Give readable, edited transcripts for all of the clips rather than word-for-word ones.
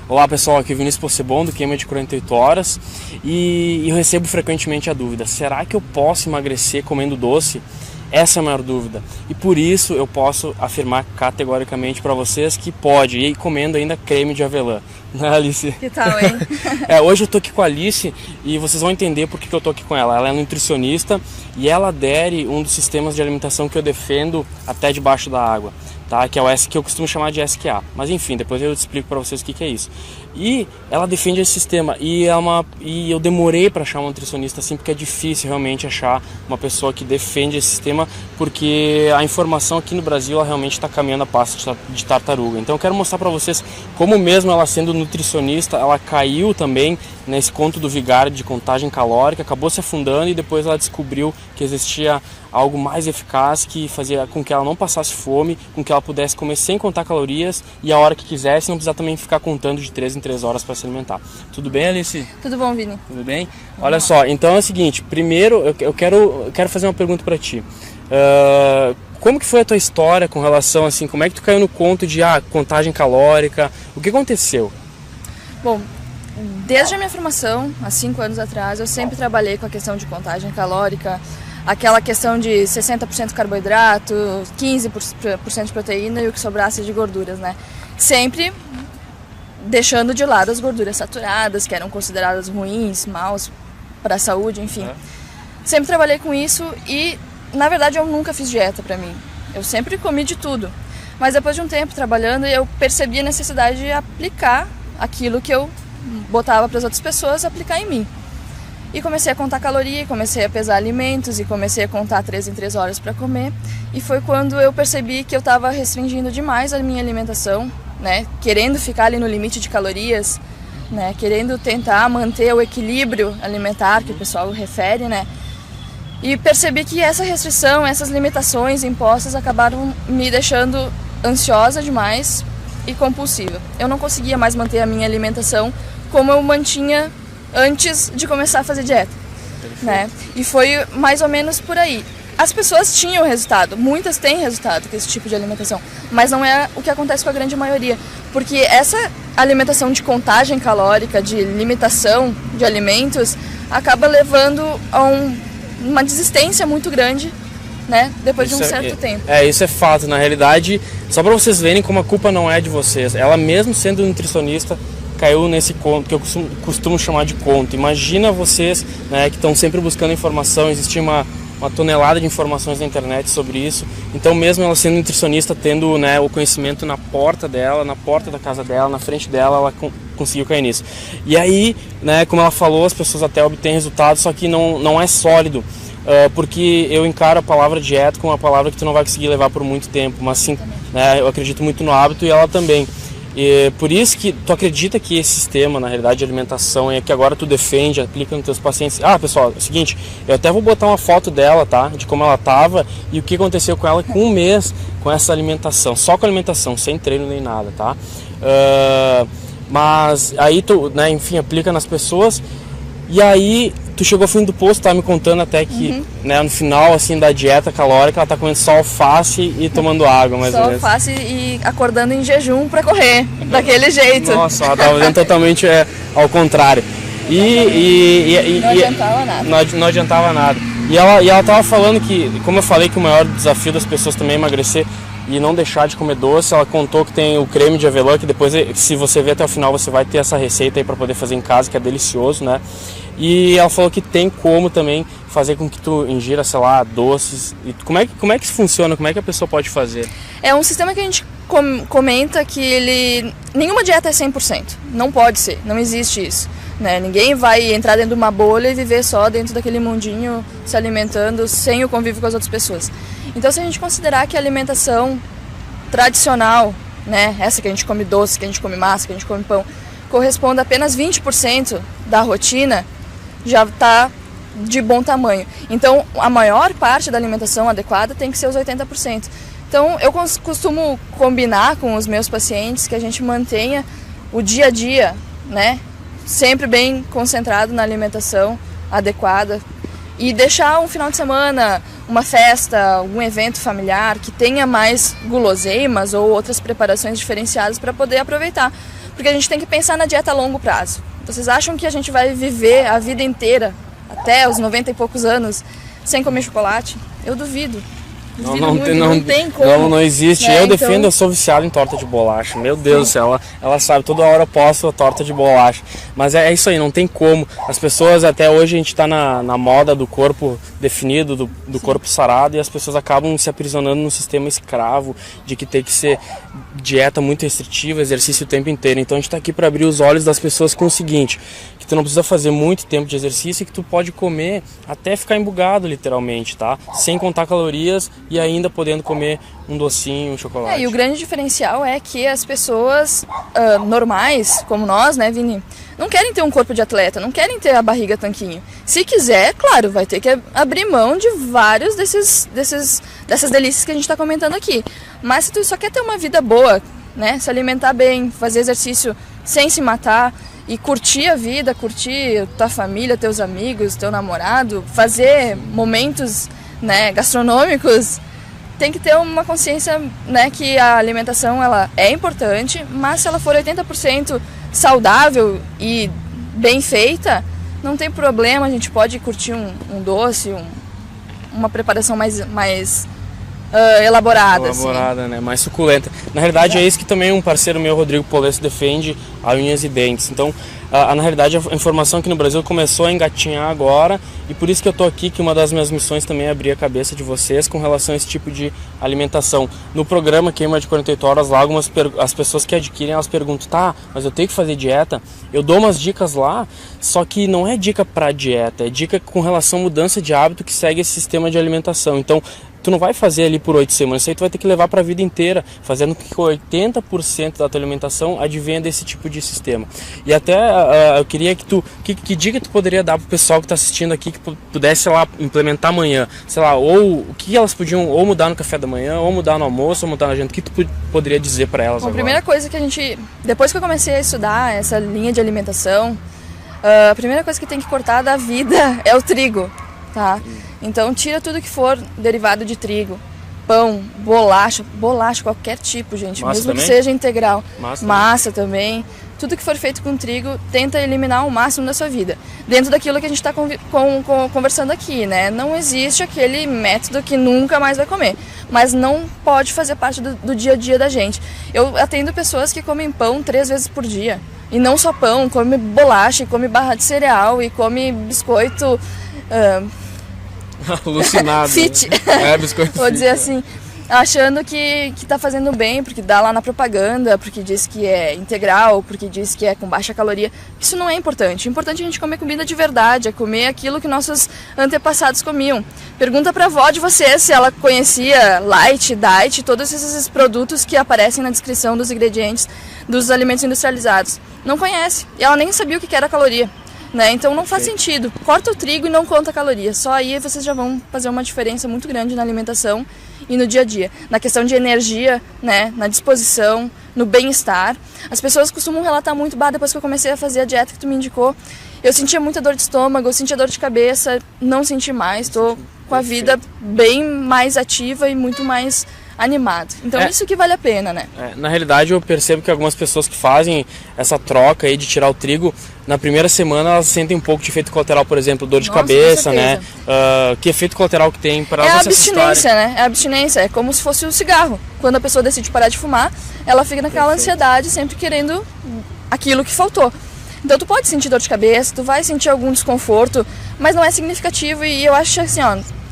Olá pessoal, aqui é o Vinícius Possebon do Queima de 48 Horas e eu recebo frequentemente a dúvida: será que eu posso emagrecer comendo doce? Essa é a maior dúvida e por isso eu posso afirmar categoricamente para vocês que pode, e comendo ainda creme de avelã. Né, Alice? Que tal, hein? Hoje eu tô aqui com a Alice e vocês vão entender por que eu tô aqui com ela. Ela é nutricionista e ela adere um dos sistemas de alimentação que eu defendo até debaixo da água, tá? Que é o que eu costumo chamar de SQA. Mas enfim, depois eu explico para vocês o que é isso. E ela defende esse sistema e eu demorei para achar uma nutricionista assim, porque é difícil realmente achar uma pessoa que defende esse sistema, porque a informação aqui no Brasil ela realmente está caminhando a passo de tartaruga. Então eu quero mostrar para vocês como, mesmo ela sendo nutricionista, ela caiu também nesse conto do vigário de contagem calórica, acabou se afundando e depois ela descobriu que existia algo mais eficaz que fazia com que ela não passasse fome, com que ela pudesse comer sem contar calorias e a hora que quisesse, não precisar também ficar contando de 3 em 3 horas para se alimentar. Tudo bem, Alice? Tudo bom, Vini? Tudo bem? Olha só, então é o seguinte, primeiro eu quero fazer uma pergunta para ti. Como que foi a tua história com relação, assim, como é que tu caiu no conto de contagem calórica? O que aconteceu? Bom, desde a minha formação, há 5 anos atrás, eu sempre trabalhei com a questão de contagem calórica, aquela questão de 60% carboidrato, 15% de proteína e o que sobrasse de gorduras, né? Sempre deixando de lado as gorduras saturadas, que eram consideradas ruins, maus para a saúde, enfim. Sempre trabalhei com isso e, na verdade, eu nunca fiz dieta para mim. Eu sempre comi de tudo. Mas depois de um tempo trabalhando, eu percebi a necessidade de aplicar aquilo que eu botava para as outras pessoas, aplicar em mim. E comecei a contar caloria, comecei a pesar alimentos e comecei a contar 3 em 3 horas para comer. E foi quando eu percebi que eu estava restringindo demais a minha alimentação, né? Querendo ficar ali no limite de calorias, né? Querendo tentar manter o equilíbrio alimentar, que o pessoal refere, né? E percebi que essa restrição, essas limitações impostas acabaram me deixando ansiosa demais e compulsiva. Eu não conseguia mais manter a minha alimentação como eu mantinha antes de começar a fazer dieta, né? E foi mais ou menos por aí. As pessoas tinham resultado, muitas têm resultado com esse tipo de alimentação, mas não é o que acontece com a grande maioria, porque essa alimentação de contagem calórica, de limitação de alimentos, acaba levando a uma desistência muito grande, né? Depois de um certo tempo. Isso é fato. Na realidade, só para vocês verem como a culpa não é de vocês. Ela, mesmo sendo nutricionista, caiu nesse conto que eu costumo chamar de conto. Imagina vocês, né, que estão sempre buscando informação. Existe uma tonelada de informações na internet sobre isso. Então, mesmo ela sendo nutricionista, tendo, né, o conhecimento na porta dela, na porta da casa dela, na frente dela, ela conseguiu cair nisso. E aí, né, como ela falou, as pessoas até obtêm resultados, só que não é sólido. Porque eu encaro a palavra dieta como uma palavra que tu não vai conseguir levar por muito tempo. Mas sim, né, eu acredito muito no hábito e ela também. E por isso que tu acredita que esse sistema, na realidade, de alimentação é que agora tu defende, aplica nos teus pacientes. Pessoal, é o seguinte, eu até vou botar uma foto dela, tá? De como ela tava e o que aconteceu com ela com 1 mês com essa alimentação, só com alimentação, sem treino nem nada, tá? Mas aí tu, né, enfim, aplica nas pessoas e aí tu chegou ao fim do posto, tá me contando até que, né, no final, assim, da dieta calórica, ela tá comendo só alface e tomando água, mais ou menos. Só alface e acordando em jejum pra correr, daquele jeito. Nossa, ela tava fazendo totalmente ao contrário. E não adiantava nada. Não adiantava nada. E ela tava falando que, como eu falei, que o maior desafio das pessoas também é emagrecer e não deixar de comer doce. Ela contou que tem o creme de avelã, que depois, se você ver até o final, você vai ter essa receita aí para poder fazer em casa, que é delicioso, né? E ela falou que tem como também fazer com que tu ingira, sei lá, doces. E como é que isso funciona? Como é que a pessoa pode fazer? É um sistema que a gente comenta que nenhuma dieta é 100%. Não pode ser, não existe isso, né? Ninguém vai entrar dentro de uma bolha e viver só dentro daquele mundinho, se alimentando sem o convívio com as outras pessoas. Então, se a gente considerar que a alimentação tradicional, né, essa que a gente come doce, que a gente come massa, que a gente come pão, corresponde a apenas 20% da rotina, já está de bom tamanho. Então, a maior parte da alimentação adequada tem que ser os 80%. Então, eu costumo combinar com os meus pacientes que a gente mantenha o dia a dia, né, sempre bem concentrado na alimentação adequada e deixar um final de semana, uma festa, algum evento familiar que tenha mais guloseimas ou outras preparações diferenciadas para poder aproveitar. porque a gente tem que pensar na dieta a longo prazo. Vocês acham que a gente vai viver a vida inteira, até os 90 e poucos anos, sem comer chocolate? Eu duvido. Não tem como. Não existe. Né? Eu defendo, eu sou viciado em torta de bolacha. Meu Deus do céu, ela sabe, toda hora eu posto a torta de bolacha. Mas é isso aí, não tem como. As pessoas, até hoje, a gente está na moda do corpo definido, do corpo sarado, e as pessoas acabam se aprisionando num sistema escravo, de que tem que ser dieta muito restritiva, exercício o tempo inteiro. Então a gente está aqui para abrir os olhos das pessoas com o seguinte, que tu não precisa fazer muito tempo de exercício e que tu pode comer até ficar embugado, literalmente, tá? Sem contar calorias e ainda podendo comer um docinho, um chocolate. E o grande diferencial é que as pessoas normais, como nós, né, Vini, não querem ter um corpo de atleta, não querem ter a barriga tanquinho. Se quiser, claro, vai ter que abrir mão de vários dessas delícias que a gente está comentando aqui. Mas se tu só quer ter uma vida boa, né, se alimentar bem, fazer exercício sem se matar e curtir a vida, curtir tua família, teus amigos, teu namorado, fazer momentos, né, gastronômicos, tem que ter uma consciência, né, que a alimentação ela é importante, mas se ela for 80% saudável e bem feita, não tem problema, a gente pode curtir um doce, uma preparação mais elaborada, assim. Né? Mais suculenta. Na realidade é isso que também um parceiro meu, Rodrigo Polesso, defende, a unhas e dentes. Então, na realidade a informação aqui no Brasil começou a engatinhar agora, e por isso que eu tô aqui, que uma das minhas missões também é abrir a cabeça de vocês com relação a esse tipo de alimentação. No programa Queima de 48 Horas, lá as pessoas que adquirem, elas perguntam, tá, mas eu tenho que fazer dieta? Eu dou umas dicas lá, só que não é dica para dieta, é dica com relação à mudança de hábito que segue esse sistema de alimentação. Então, tu não vai fazer ali por 8 semanas, isso aí tu vai ter que levar para a vida inteira, fazendo com que 80% da tua alimentação advenha desse tipo de sistema. E até eu queria que dica tu poderia dar pro pessoal que está assistindo aqui, que pudesse, sei lá, implementar amanhã, sei lá, ou o que elas podiam ou mudar no café da manhã, ou mudar no almoço, ou mudar na janta, o que tu poderia dizer para elas? Bom, a primeira coisa que depois que eu comecei a estudar essa linha de alimentação, a primeira coisa que tem que cortar da vida é o trigo, tá? Então tira tudo que for derivado de trigo, pão, bolacha, qualquer tipo, gente, massa mesmo também? que seja integral, Massa também. Tudo que for feito com trigo, tenta eliminar o máximo da sua vida. Dentro daquilo que a gente está conversando aqui, né? Não existe aquele método que nunca mais vai comer, mas não pode fazer parte do dia a dia da gente. Eu atendo pessoas que comem pão 3 vezes por dia. E não só pão, come bolacha, come barra de cereal e come biscoito... alucinado. Fit. Biscoito Vou dizer assim, achando que tá fazendo bem, porque dá lá na propaganda, porque diz que é integral, porque diz que é com baixa caloria. Isso não é importante. O importante é a gente comer comida de verdade, é comer aquilo que nossos antepassados comiam. Pergunta pra avó de vocês se ela conhecia Light, Diet, todos esses produtos que aparecem na descrição dos ingredientes dos alimentos industrializados. Não conhece. E ela nem sabia o que era caloria. Né? Então não faz sentido. Corta o trigo e não conta calorias. Só aí vocês já vão fazer uma diferença muito grande na alimentação e no dia a dia. Na questão de energia, né? Na disposição, no bem-estar. As pessoas costumam relatar muito, depois que eu comecei a fazer a dieta que tu me indicou, eu sentia muita dor de estômago, eu sentia dor de cabeça, não senti mais, estou com a vida bem mais ativa e muito mais animado. Então isso que vale a pena, né? Na realidade eu percebo que algumas pessoas que fazem essa troca aí de tirar o trigo, na primeira semana elas sentem um pouco de efeito colateral, por exemplo, dor de cabeça, né? Que efeito colateral que tem para elas se assustarem? É a abstinência, né? É a abstinência, é como se fosse o cigarro. Quando a pessoa decide parar de fumar, ela fica naquela ansiedade, sempre querendo aquilo que faltou. Então tu pode sentir dor de cabeça, tu vai sentir algum desconforto, mas não é significativo e eu acho assim,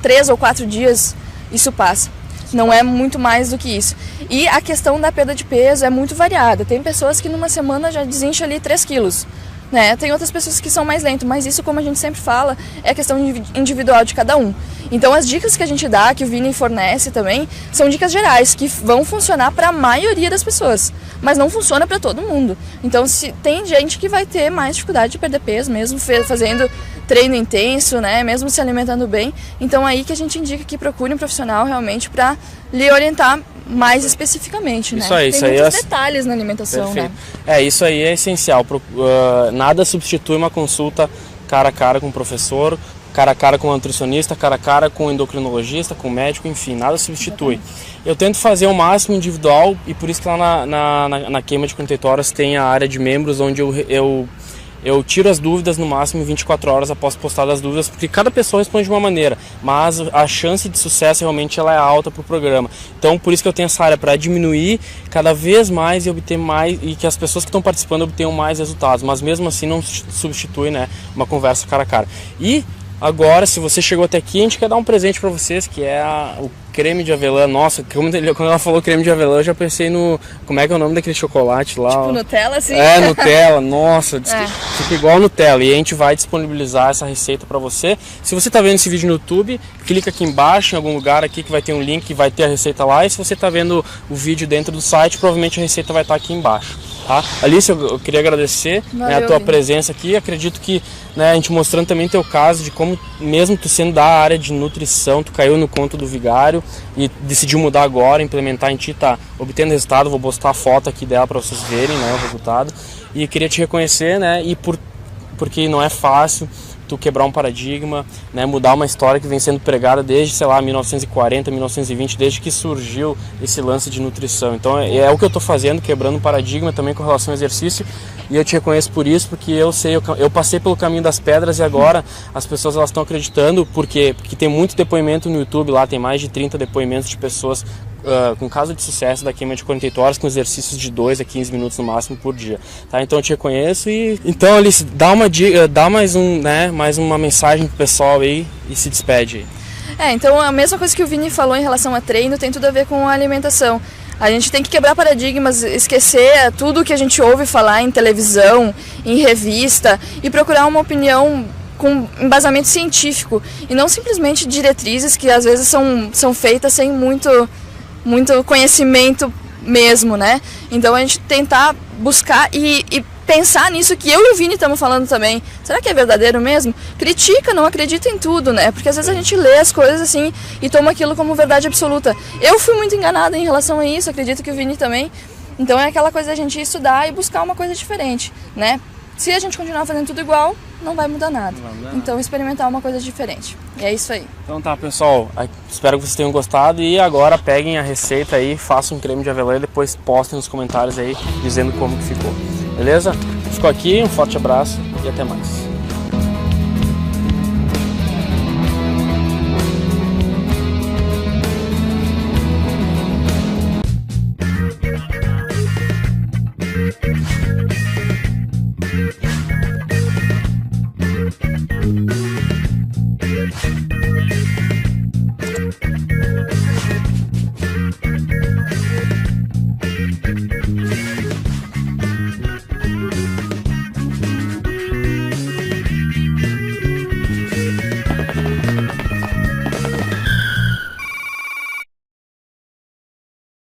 3 ou 4 dias isso passa. Não é muito mais do que isso. E a questão da perda de peso é muito variada. Tem pessoas que numa semana já desincha ali 3 quilos. Né? Tem outras pessoas que são mais lentas, mas isso, como a gente sempre fala, é questão individual de cada um. Então as dicas que a gente dá, que o Vini fornece também, são dicas gerais, que vão funcionar para a maioria das pessoas, mas não funciona para todo mundo. Então tem gente que vai ter mais dificuldade de perder peso, mesmo fazendo treino intenso, né? Mesmo se alimentando bem. Então aí que a gente indica que procure um profissional realmente para lhe orientar mais especificamente, né? Isso tem aí muitos detalhes na alimentação, perfeito, né? Isso aí é essencial. Nada substitui uma consulta cara a cara com o professor, cara a cara com o nutricionista, cara a cara com o endocrinologista, com o médico, enfim, nada substitui. Eu tento fazer o máximo individual e por isso que lá na queima de 48 horas tem a área de membros onde eu tiro as dúvidas no máximo em 24 horas após postar as dúvidas, porque cada pessoa responde de uma maneira, mas a chance de sucesso realmente ela é alta para o programa. Então por isso que eu tenho essa área para diminuir cada vez mais e obter mais, e que as pessoas que estão participando obtenham mais resultados, mas mesmo assim não substitui, né, uma conversa cara a cara. E agora, se você chegou até aqui, a gente quer dar um presente para vocês, que é o creme de avelã. Nossa, quando ela falou creme de avelã, eu já pensei no... Como é que é o nome daquele chocolate lá? Tipo Nutella, assim? É, Nutella. Nossa, fica igual Nutella. E a gente vai disponibilizar essa receita para você. Se você está vendo esse vídeo no YouTube, clica aqui embaixo, em algum lugar aqui, que vai ter um link que vai ter a receita lá. E se você está vendo o vídeo dentro do site, provavelmente a receita vai estar aqui embaixo. Tá? Alice, eu queria agradecer, né, a tua presença aqui. Acredito que, né, a gente mostrando também teu caso de como, mesmo tu sendo da área de nutrição, tu caiu no conto do vigário e decidiu mudar agora, implementar em ti, tá obtendo resultado. Vou postar a foto aqui dela para vocês verem, né, o resultado. E queria te reconhecer, né, porque não é fácil tu quebrar um paradigma, né, mudar uma história que vem sendo pregada desde, sei lá, 1940, 1920, desde que surgiu esse lance de nutrição. Então é o que eu estou fazendo, quebrando um paradigma também com relação ao exercício, e eu te reconheço por isso, porque eu passei pelo caminho das pedras e agora as pessoas elas estão acreditando, porque tem muito depoimento no YouTube lá, tem mais de 30 depoimentos de pessoas com caso de sucesso da queima de 48 horas, com exercícios de 2 a 15 minutos no máximo por dia, tá? Então eu te reconheço e... Então, Alice, dá uma dica, dá mais uma mensagem pro pessoal aí e se despede aí. Então a mesma coisa que o Vini falou em relação a treino tem tudo a ver com a alimentação. A gente tem que quebrar paradigmas, esquecer tudo que a gente ouve falar em televisão, em revista e procurar uma opinião com embasamento científico e não simplesmente diretrizes que às vezes são feitas sem muito conhecimento mesmo, né? Então a gente tentar buscar e pensar nisso que eu e o Vini estamos falando também. Será que é verdadeiro mesmo? Critica, não acredita em tudo, né? Porque às vezes a gente lê as coisas assim e toma aquilo como verdade absoluta. Eu fui muito enganada em relação a isso, acredito que o Vini também. Então é aquela coisa da gente estudar e buscar uma coisa diferente, né? Se a gente continuar fazendo tudo igual, não vai mudar nada. Então experimentar uma coisa diferente. E é isso aí. Então tá, pessoal, espero que vocês tenham gostado e agora peguem a receita aí, façam um creme de avelã e depois postem nos comentários aí dizendo como que ficou. Beleza? Ficou aqui, um forte abraço e até mais.